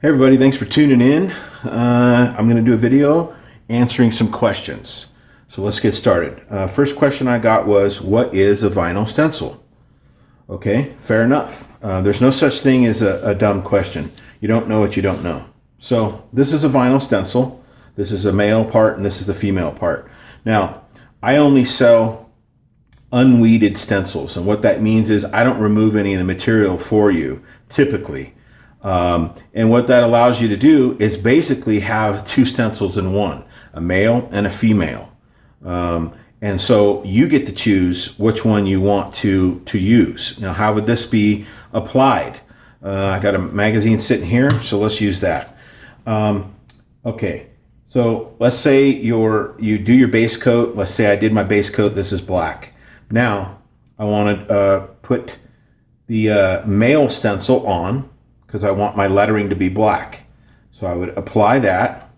Hey everybody, thanks for tuning in. I'm going to do a video answering some questions. So let's get started. First question I got was, what is a vinyl stencil? Okay, fair enough. There's no such thing as a dumb question. You don't know what you don't know. So this is a vinyl stencil. This is a male part and this is the female part. Now, I only sell unweeded stencils. And what that means is I don't remove any of the material for you, typically. And what that allows you to do is basically have two stencils in one, a male and a female. And so you get to choose which one you want to use. Now, how would this be applied? I got a magazine sitting here, so let's use that. Okay, so let's say you do your base coat. Let's say I did my base coat. This is black. Now, I want to put the male stencil on, because I want my lettering to be black. So I would apply that,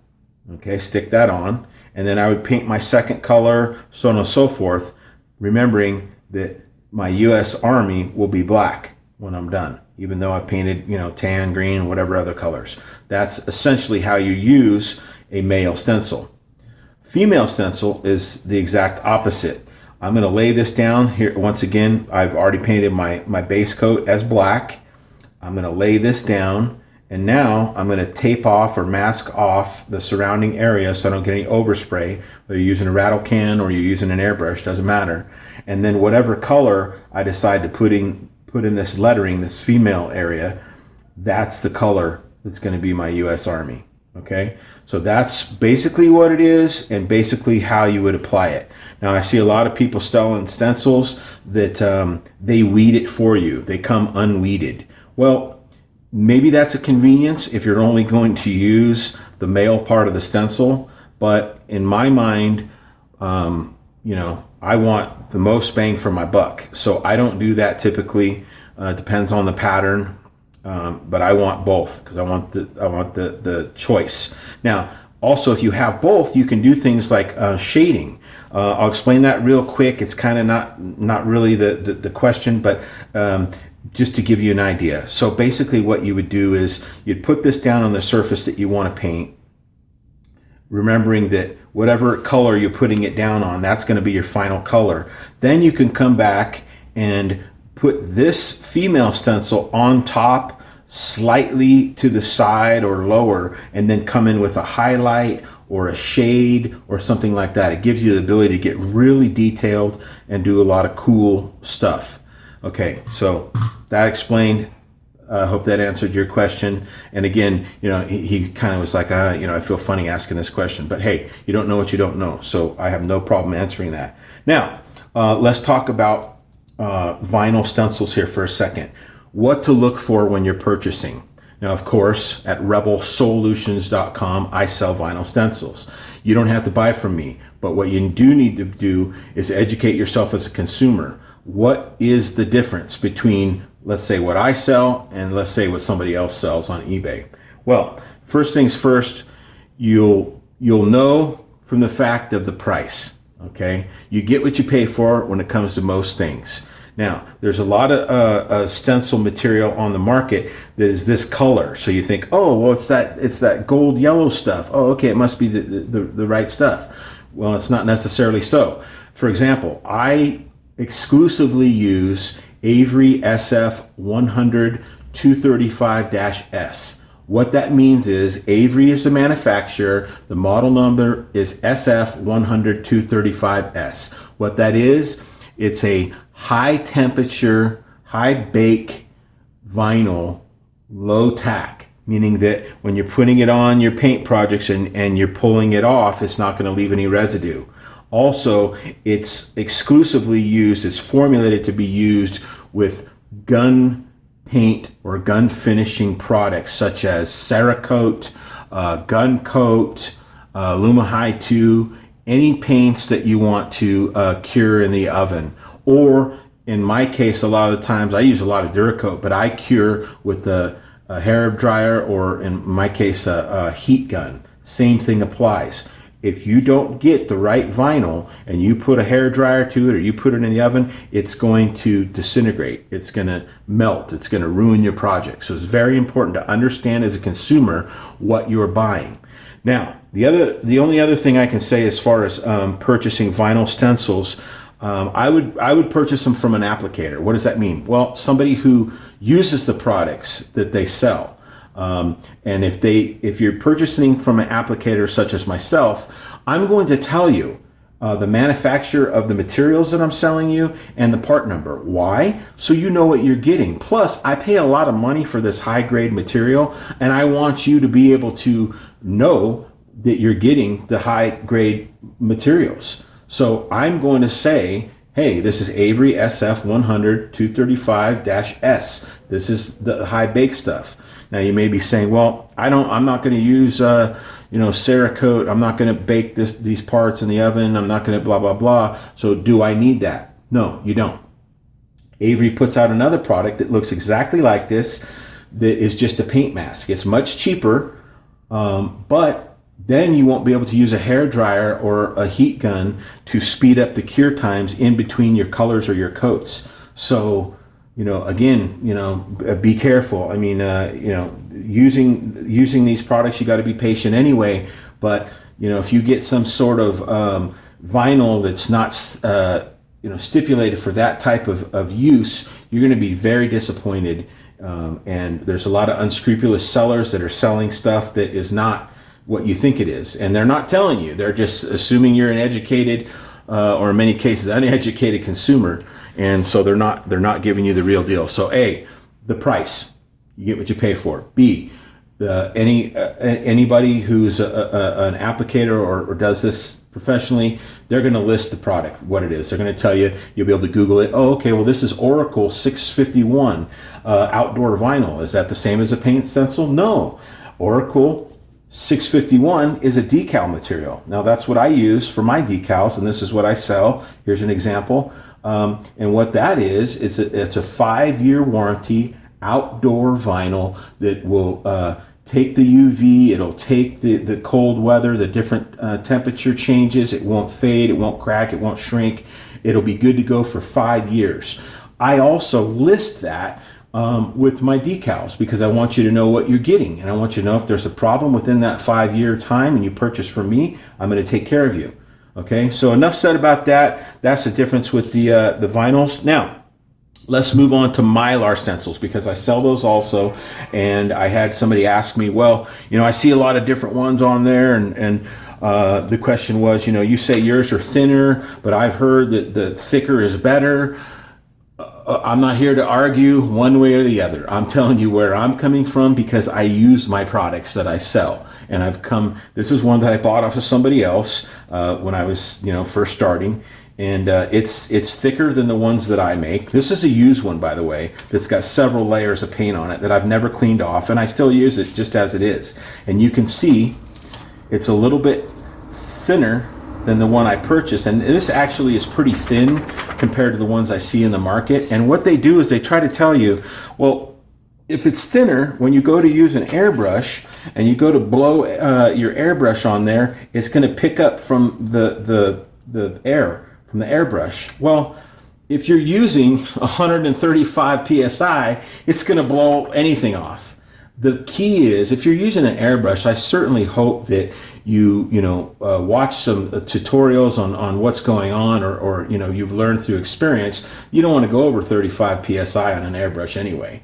okay, stick that on, and then I would paint my second color, so on and so forth, remembering that my U.S. Army will be black when I'm done, even though I've painted, tan, green, whatever other colors. That's essentially how you use a male stencil. Female stencil is the exact opposite. I'm gonna lay this down here. Once again, I've already painted my base coat as black. I'm going to lay this down, and now I'm going to tape off or mask off the surrounding area so I don't get any overspray. Whether you're using a rattle can or you're using an airbrush, doesn't matter. And then whatever color I decide to put in this lettering, this female area, that's the color that's going to be my U.S. Army. Okay, so that's basically what it is and basically how you would apply it. Now, I see a lot of people selling stencils that they weed it for you. They come unweeded. Well, maybe that's a convenience if you're only going to use the male part of the stencil. But in my mind, I want the most bang for my buck. So I don't do that typically. Depends on the pattern. But I want both because I want the choice. Now, also, if you have both, you can do things like shading. I'll explain that real quick. It's kind of not really the question, but just to give you an idea. So basically what you would do is you'd put this down on the surface that you want to paint, remembering that whatever color you're putting it down on, that's going to be your final color. Then you can come back and put this female stencil on top, slightly to the side or lower, and then come in with a highlight or a shade or something like that. It gives you the ability to get really detailed and do a lot of cool stuff. Okay, so that explained. I hope that answered your question. And again, he kind of was like, I feel funny asking this question, but hey, you don't know what you don't know. So I have no problem answering that. Now, let's talk about vinyl stencils here for a second. What to look for when you're purchasing. Now, of course, at rebelsolutions.com, I sell vinyl stencils. You don't have to buy from me, but what you do need to do is educate yourself as a consumer. What is the difference between, let's say, what I sell and let's say what somebody else sells on eBay? Well, first things first, you'll know from the fact of the price. Okay, you get what you pay for when it comes to most things. Now, there's a lot of stencil material on the market that is this color. So you think, oh, well, it's that gold yellow stuff. Oh, okay, it must be the right stuff. Well, it's not necessarily so. For example, I exclusively use Avery SF 100 235-S. What that means is Avery is the manufacturer. The model number is SF 100 235-S. What that is, it's a high temperature, high bake vinyl, low tack, meaning that when you're putting it on your paint projects and you're pulling it off, it's not going to leave any residue. Also, it's exclusively used, it's formulated to be used with gun paint or gun finishing products such as Cerakote, Gun Coat, Lumihigh 2, any paints that you want to cure in the oven. Or in my case, a lot of the times I use a lot of Duracoat, but I cure with a hair dryer or in my case, a heat gun. Same thing applies. If you don't get the right vinyl and you put a hair dryer to it or you put it in the oven, it's going to disintegrate. It's going to melt. It's going to ruin your project. So it's very important to understand as a consumer what you're buying. Now, the only other thing I can say as far as purchasing vinyl stencils, I would purchase them from an applicator. What does that mean? Well, somebody who uses the products that they sell. And if you're purchasing from an applicator such as myself, I'm going to tell you the manufacturer of the materials that I'm selling you and the part number. Why? So you know what you're getting. Plus, I pay a lot of money for this high grade material, and I want you to be able to know that you're getting the high grade materials. So I'm going to say, hey, this is Avery SF 100 235-S. This is the high bake stuff. Now you may be saying, well, I'm not going to use, Cerakote. I'm not going to bake these parts in the oven. I'm not going to blah, blah, blah. So do I need that? No, you don't. Avery puts out another product that looks exactly like this, that is just a paint mask. It's much cheaper, but then you won't be able to use a hair dryer or a heat gun to speed up the cure times in between your colors or your coats. So, again, be careful. I mean, using these products, you got to be patient anyway. But, if you get some sort of vinyl that's not, stipulated for that type of use, you're going to be very disappointed. And there's a lot of unscrupulous sellers that are selling stuff that is not what you think it is. And they're not telling you. They're just assuming you're an educated, or in many cases, uneducated consumer. And so they're not giving you the real deal. So A, the price, you get what you pay for. B, anybody who's an applicator or does this professionally, they're going to list the product, what it is. They're going to tell you, you'll be able to Google it. Oh, okay, well, this is Oracle 651 outdoor vinyl. Is that the same as a paint stencil? No. Oracle 651 is a decal material. Now that's what I use for my decals, and this is what I sell. Here's an example. And what that is, it's a 5-year warranty outdoor vinyl that will take the UV, it'll take the cold weather, the different temperature changes. It won't fade, it won't crack, it won't shrink. It'll be good to go for 5 years. I also list that with my decals because I want you to know what you're getting, and I want you to know if there's a problem within that 5-year time and you purchase from me, I'm going to take care of you. Okay, so enough said about that. That's the difference with the vinyls. Now, let's move on to Mylar stencils because I sell those also. And I had somebody ask me, well, I see a lot of different ones on there, and the question was, you say yours are thinner, but I've heard that the thicker is better. I'm not here to argue one way or the other. I'm telling you where I'm coming from because I use my products that I sell. And this is one that I bought off of somebody else when I was, first starting. And it's thicker than the ones that I make. This is a used one, by the way, that's got several layers of paint on it that I've never cleaned off. And I still use it just as it is. And you can see it's a little bit thinner than the one I purchased. And this actually is pretty thin compared to the ones I see in the market. And what they do is they try to tell you, well, if it's thinner, when you go to use an airbrush and you go to blow your airbrush on there, it's going to pick up from the air from the airbrush. Well, if you're using 135 PSI, it's going to blow anything off. The key is, if you're using an airbrush, I certainly hope that you watch some tutorials on what's going on, or you've learned through experience. You don't want to go over 35 PSI on an airbrush anyway,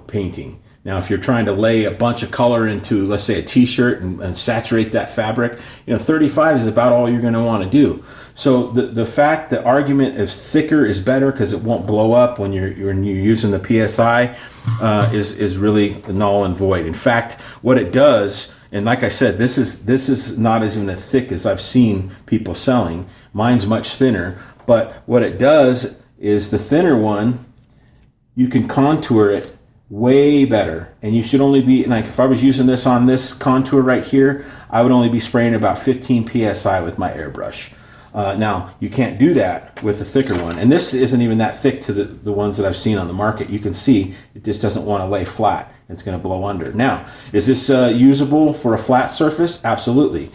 painting. Now, if you're trying to lay a bunch of color into, let's say, a t-shirt and saturate that fabric, 35 is about all you're going to want to do. So the argument is thicker is better because it won't blow up when you're using the PSI is really null and void. In fact, what it does, and like I said, this is not as even as thick as I've seen people selling. Mine's much thinner, but what it does is the thinner one, you can contour it way better. And you should only be, like, if I was using this on this contour right here, I would only be spraying about 15 PSI with my airbrush. Now, you can't do that with a thicker one. And this isn't even that thick to the ones that I've seen on the market. You can see it just doesn't want to lay flat. It's going to blow under. Now, is this usable for a flat surface? Absolutely.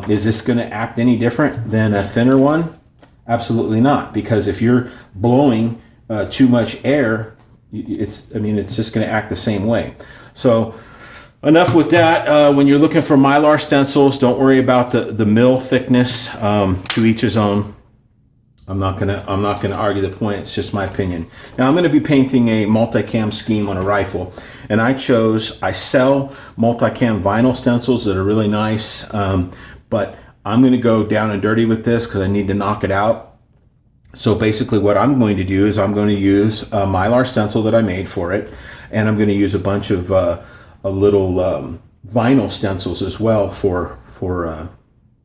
Is this going to act any different than a thinner one? Absolutely not, because if you're blowing too much air, it's just going to act the same way. So enough with that. When you're looking for Mylar stencils, don't worry about the mill thickness. To each his own. I'm not gonna argue the point. It's just my opinion. Now I'm gonna be painting a multicam scheme on a rifle, and I sell multicam vinyl stencils that are really nice, but I'm gonna go down and dirty with this because I need to knock it out. So basically what I'm going to do is I'm going to use a Mylar stencil that I made for it, and I'm going to use a bunch of a little vinyl stencils as well for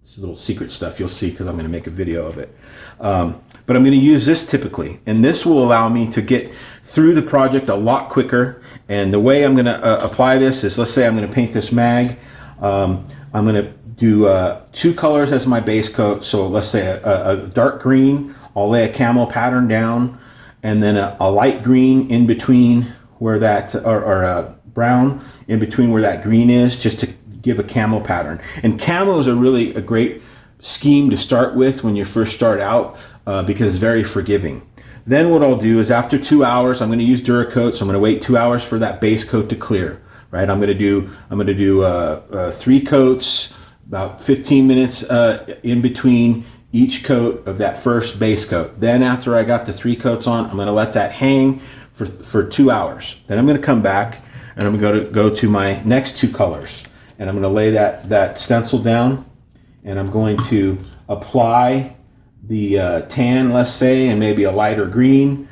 this little secret stuff you'll see because I'm going to make a video of it. But I'm going to use this typically, and this will allow me to get through the project a lot quicker. And the way I'm going to apply this is, let's say I'm going to paint this mag. I'm going to do 2 colors as my base coat. So let's say a dark green. I'll lay a camo pattern down, and then a light green in between where that, or a brown in between where that green is, just to give a camo pattern. And camos are really a great scheme to start with when you first start out because it's very forgiving. Then what I'll do is after 2 hours, I'm going to use Duracoat, so I'm going to wait 2 hours for that base coat to clear. Right? I'm going to do 3 coats, about 15 minutes in between each coat of that first base coat. Then after I got the 3 coats on, I'm going to let that hang for 2 hours. Then I'm going to come back and I'm going to go to my next 2 colors, and I'm going to lay that stencil down, and I'm going to apply the tan, let's say, and maybe a lighter green,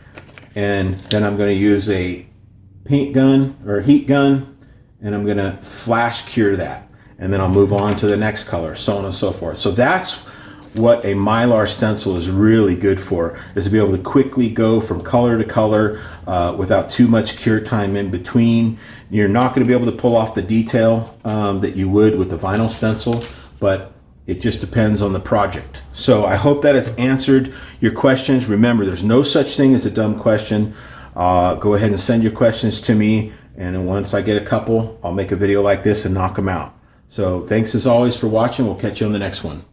and then I'm going to use a paint gun or a heat gun, and I'm going to flash cure that, and then I'll move on to the next color, so on and so forth. So that's what a Mylar stencil is really good for, is to be able to quickly go from color to color without too much cure time in between. You're not going to be able to pull off the detail that you would with the vinyl stencil, but it just depends on the project. So I hope that has answered your questions. Remember, there's no such thing as a dumb question. Go ahead and send your questions to me, and once I get a couple, I'll make a video like this and knock them out. So thanks as always for watching. We'll catch you on the next one.